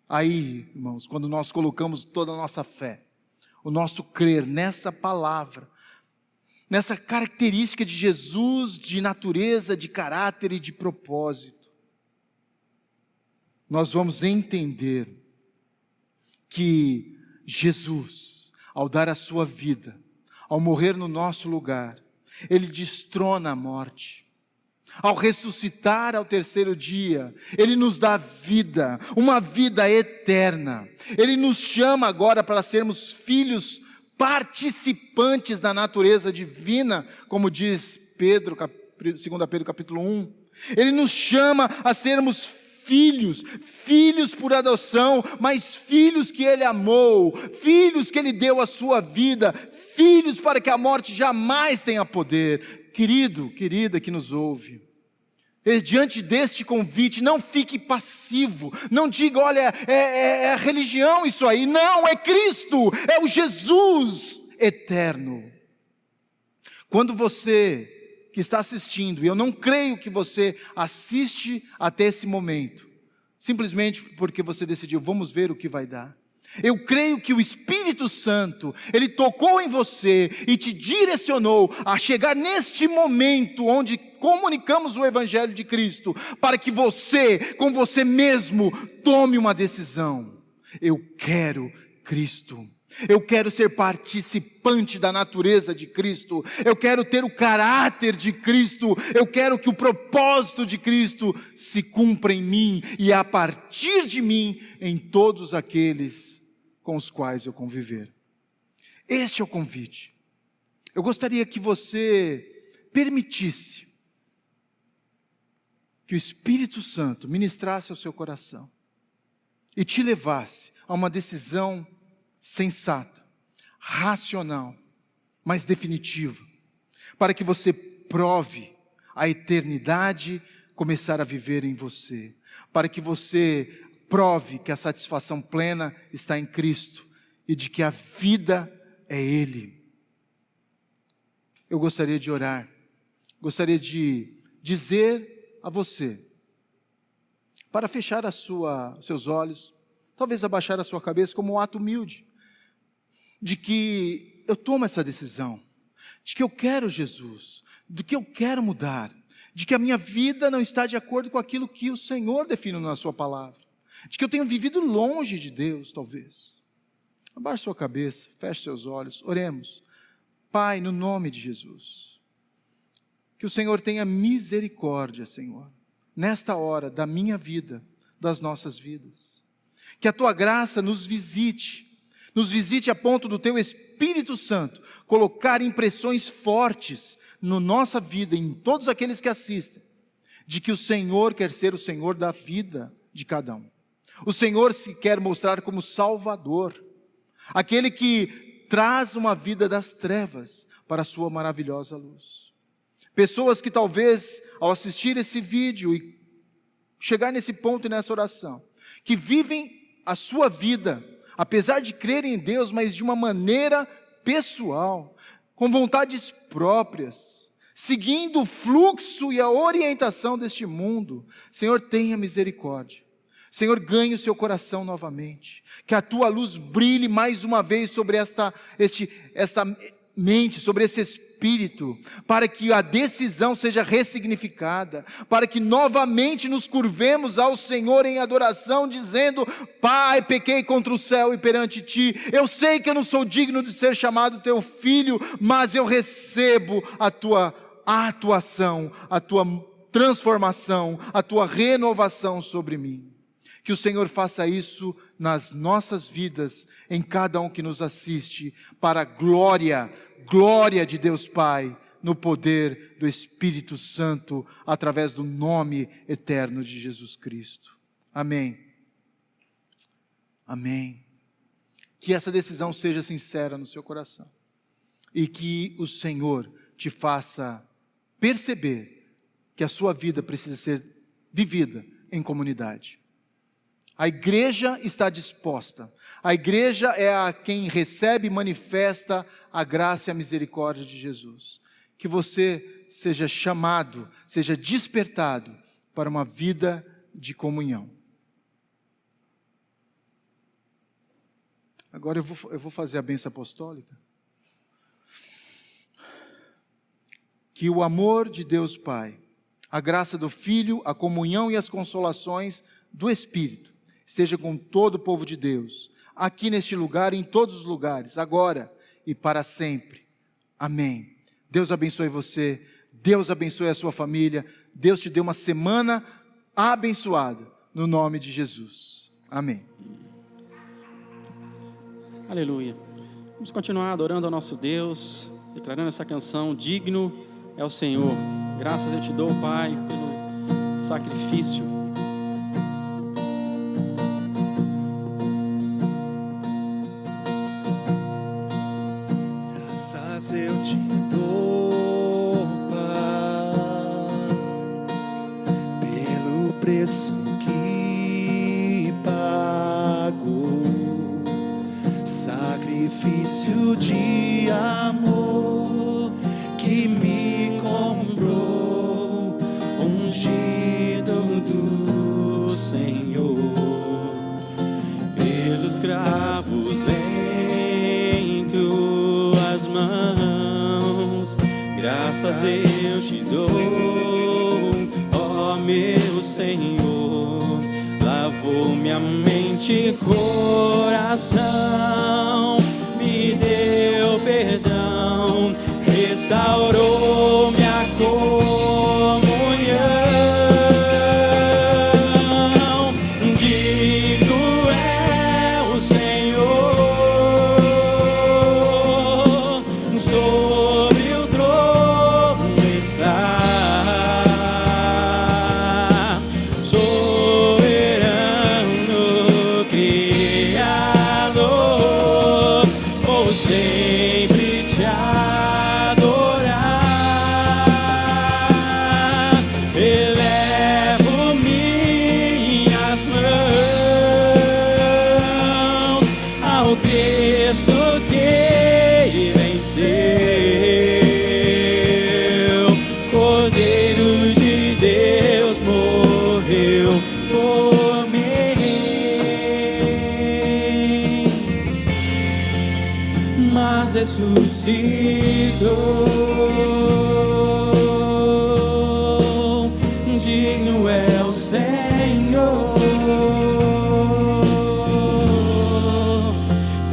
Aí, irmãos, quando nós colocamos toda a nossa fé, o nosso crer nessa palavra, nessa característica de Jesus, de natureza, de caráter e de propósito, nós vamos entender que Jesus, ao dar a sua vida, ao morrer no nosso lugar, Ele destrona a morte. Ao ressuscitar ao terceiro dia, Ele nos dá vida, uma vida eterna. Ele nos chama agora para sermos filhos participantes da natureza divina, como diz Pedro, 2 Pedro capítulo 1. Ele nos chama a sermos filhos por adoção, mas filhos que Ele amou, filhos que Ele deu a sua vida, filhos para que a morte jamais tenha poder. Querido, querida que nos ouve, diante deste convite, não fique passivo, não diga, olha, é a religião isso aí. Não, é Cristo, é o Jesus eterno. Quando você que está assistindo, e eu não creio que você assiste até esse momento, simplesmente porque você decidiu, vamos ver o que vai dar. Eu creio que o Espírito Santo, Ele tocou em você e te direcionou a chegar neste momento onde comunicamos o Evangelho de Cristo, para que você, com você mesmo, tome uma decisão. Eu quero Cristo. Eu quero ser participante da natureza de Cristo. Eu quero ter o caráter de Cristo. Eu quero que o propósito de Cristo se cumpra em mim e a partir de mim em todos aqueles com os quais eu conviver. Este é o convite. Eu gostaria que você permitisse que o Espírito Santo ministrasse ao seu coração e te levasse a uma decisão sensata, racional, mas definitiva, para que você prove a eternidade começar a viver em você, para que você prove que a satisfação plena está em Cristo e de que a vida é Ele. Eu gostaria de orar, gostaria de dizer a você, para fechar seus olhos, talvez abaixar a sua cabeça como um ato humilde, de que eu tomo essa decisão, de que eu quero Jesus, de que eu quero mudar, de que a minha vida não está de acordo com aquilo que o Senhor define na sua palavra, de que eu tenho vivido longe de Deus, talvez. Abaixe sua cabeça, feche seus olhos, oremos. Pai, no nome de Jesus, que o Senhor tenha misericórdia, Senhor, nesta hora da minha vida, das nossas vidas, que a Tua graça nos visite a ponto do Teu Espírito Santo colocar impressões fortes na nossa vida, em todos aqueles que assistem, de que o Senhor quer ser o Senhor da vida de cada um. O Senhor se quer mostrar como Salvador, aquele que traz uma vida das trevas para a sua maravilhosa luz. Pessoas que talvez, ao assistir esse vídeo e chegar nesse ponto e nessa oração, que vivem a sua vida, apesar de crerem em Deus, mas de uma maneira pessoal, com vontades próprias, seguindo o fluxo e a orientação deste mundo. Senhor, tenha misericórdia. Senhor, ganhe o seu coração novamente, que a Tua luz brilhe mais uma vez sobre esta mente, sobre esse espírito, para que a decisão seja ressignificada, para que novamente nos curvemos ao Senhor em adoração, dizendo: Pai, pequei contra o céu e perante Ti, eu sei que eu não sou digno de ser chamado Teu filho, mas eu recebo a Tua atuação, a Tua transformação, a Tua renovação sobre mim. Que o Senhor faça isso nas nossas vidas, em cada um que nos assiste, para a glória de Deus Pai, no poder do Espírito Santo, através do nome eterno de Jesus Cristo. Amém. Amém. Que essa decisão seja sincera no seu coração, e que o Senhor te faça perceber que a sua vida precisa ser vivida em comunidade. A igreja está disposta. A igreja é a quem recebe e manifesta a graça e a misericórdia de Jesus. Que você seja chamado, seja despertado para uma vida de comunhão. Agora eu vou fazer a bênção apostólica. Que o amor de Deus Pai, a graça do Filho, a comunhão e as consolações do Espírito esteja com todo o povo de Deus, aqui neste lugar e em todos os lugares, agora e para sempre. Amém. Deus abençoe você, Deus abençoe a sua família, Deus te dê uma semana abençoada, no nome de Jesus. Amém.
Aleluia. Vamos continuar adorando ao nosso Deus, declarando essa canção: digno é o Senhor. Graças eu te dou, Pai, pelo sacrifício.
Graças eu te dou, Pai, pelo preço que pagou, sacrifício de amor que me comprou, ungido do Senhor,
Pelos cravos em tuas mãos, graças eu te dou, ó meu Senhor. Lavou minha mente e coração, me deu perdão, restaurou minha comunhão. Digno é o Senhor, sobre o trono está, soberano Criador, vou sempre te adorar. Elevo minhas mãos ao Cristo que venceu, Cordeiro de Deus morreu por mim, mas ressuscitou. Digno é o Senhor,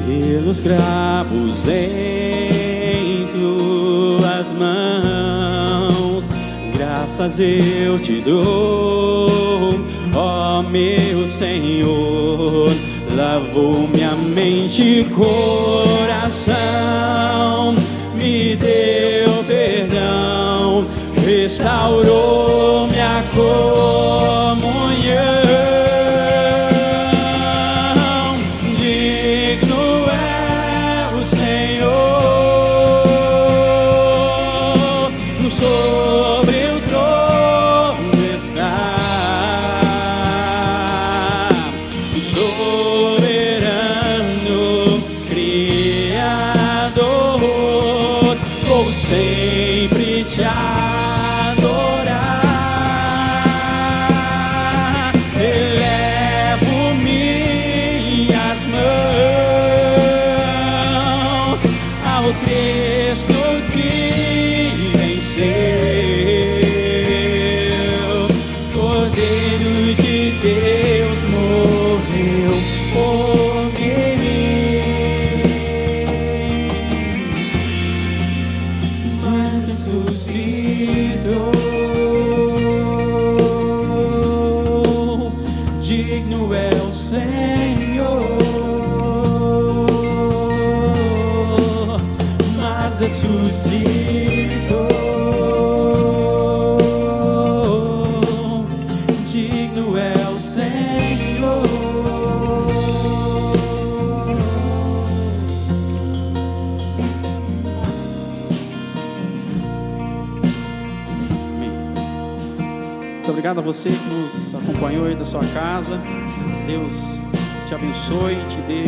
pelos cravos em tuas mãos, graças eu te dou, ó meu Senhor. Lavou minha mente e coração, me deu perdão, restaurou minha comunhão. Digno é o Senhor, sobre o trono está, soberano Criador, vou sempre te adorar. Elevo minhas mãos ao Cristo que venceu, Cordeiro de Deus morreu por mim, mas ressuscitou. Digno é o Senhor, mas ressuscitou. Digno é o Senhor. Amém. Muito obrigado a você que nos acompanhou aí da sua casa. Deus te abençoe, te dê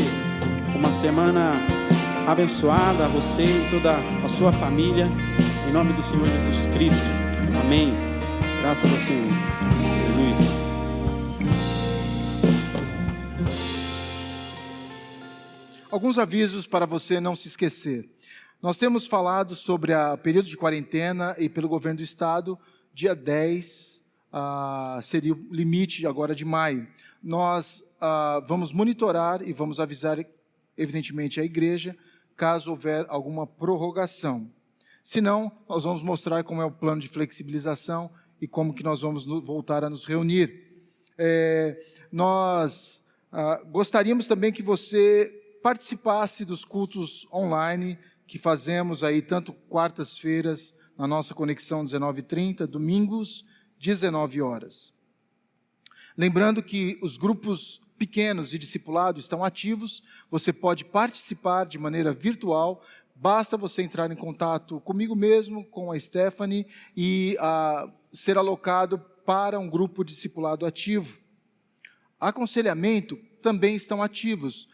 uma semana abençoada a você e toda a sua família, em nome do Senhor Jesus Cristo. Amém. Graças ao Senhor. Aleluia.
Alguns avisos para você não se esquecer. Nós temos falado sobre o período de quarentena e pelo governo do estado, dia 10 seria o limite agora de maio. Nós vamos monitorar e vamos avisar, evidentemente, a igreja, caso houver alguma prorrogação. Se não, nós vamos mostrar como é o plano de flexibilização e como que nós vamos voltar a nos reunir. Nós gostaríamos também que você participasse dos cultos online que fazemos aí, tanto quartas-feiras, na nossa conexão 19h30, domingos, 19 horas. Lembrando que os grupos pequenos de discipulado estão ativos, você pode participar de maneira virtual, basta você entrar em contato comigo mesmo, com a Stephanie, e ser alocado para um grupo de discipulado ativo. Aconselhamento também estão ativos,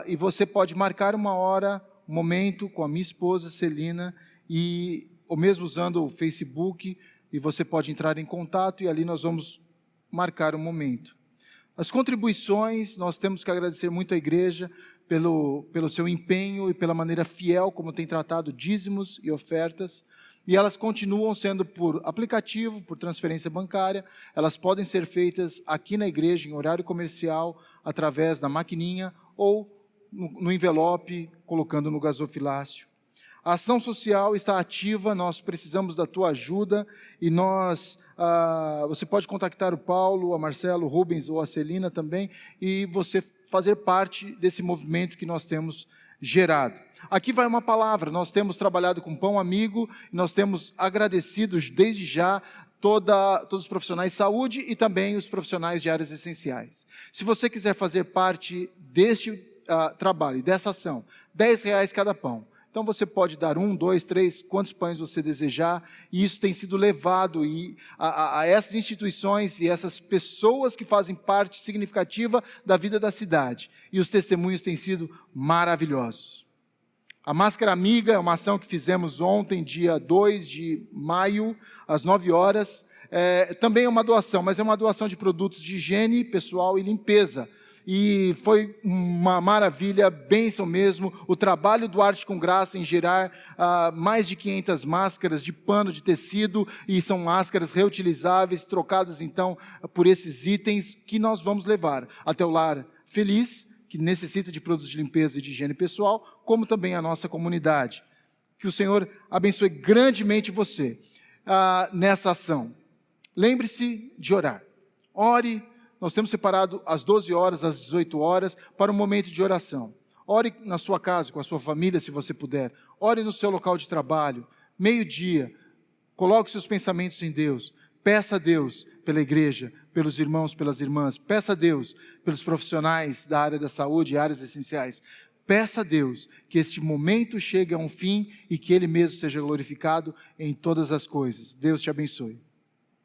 e você pode marcar uma hora, um momento com a minha esposa Celina, ou mesmo usando o Facebook, e você pode entrar em contato, e ali nós vamos marcar um momento. As contribuições, nós temos que agradecer muito à igreja pelo seu empenho e pela maneira fiel como tem tratado dízimos e ofertas, e elas continuam sendo por aplicativo, por transferência bancária, elas podem ser feitas aqui na igreja, em horário comercial, através da maquininha, ou no envelope, colocando no gasofilácio. A ação social está ativa, nós precisamos da tua ajuda, e você pode contactar o Paulo, a Marcelo, o Rubens ou a Celina também, e você fazer parte desse movimento que nós temos gerado. Aqui vai uma palavra, nós temos trabalhado com Pão Amigo, nós temos agradecido desde já todos os profissionais de saúde e também os profissionais de áreas essenciais. Se você quiser fazer parte deste trabalho, dessa ação, R$10 cada pão. Então você pode dar 1, 2, 3, quantos pães você desejar, e isso tem sido levado a essas instituições e essas pessoas que fazem parte significativa da vida da cidade. E os testemunhos têm sido maravilhosos. A Máscara Amiga é uma ação que fizemos ontem, dia 2 de maio, às 9 horas. Também é uma doação, mas é uma doação de produtos de higiene pessoal e limpeza. E foi uma maravilha, bênção mesmo, o trabalho do Arte com Graça em gerar mais de 500 máscaras de pano, de tecido, e são máscaras reutilizáveis, trocadas então por esses itens que nós vamos levar até o Lar Feliz, que necessita de produtos de limpeza e de higiene pessoal, como também a nossa comunidade. Que o Senhor abençoe grandemente você nessa ação. Lembre-se de orar. Ore. Nós temos separado às 12 horas, às 18 horas, para um momento de oração. Ore na sua casa, com a sua família, se você puder. Ore no seu local de trabalho, meio-dia. Coloque seus pensamentos em Deus. Peça a Deus pela igreja, pelos irmãos, pelas irmãs. Peça a Deus pelos profissionais da área da saúde e áreas essenciais. Peça a Deus que este momento chegue a um fim e que Ele mesmo seja glorificado em todas as coisas. Deus te abençoe.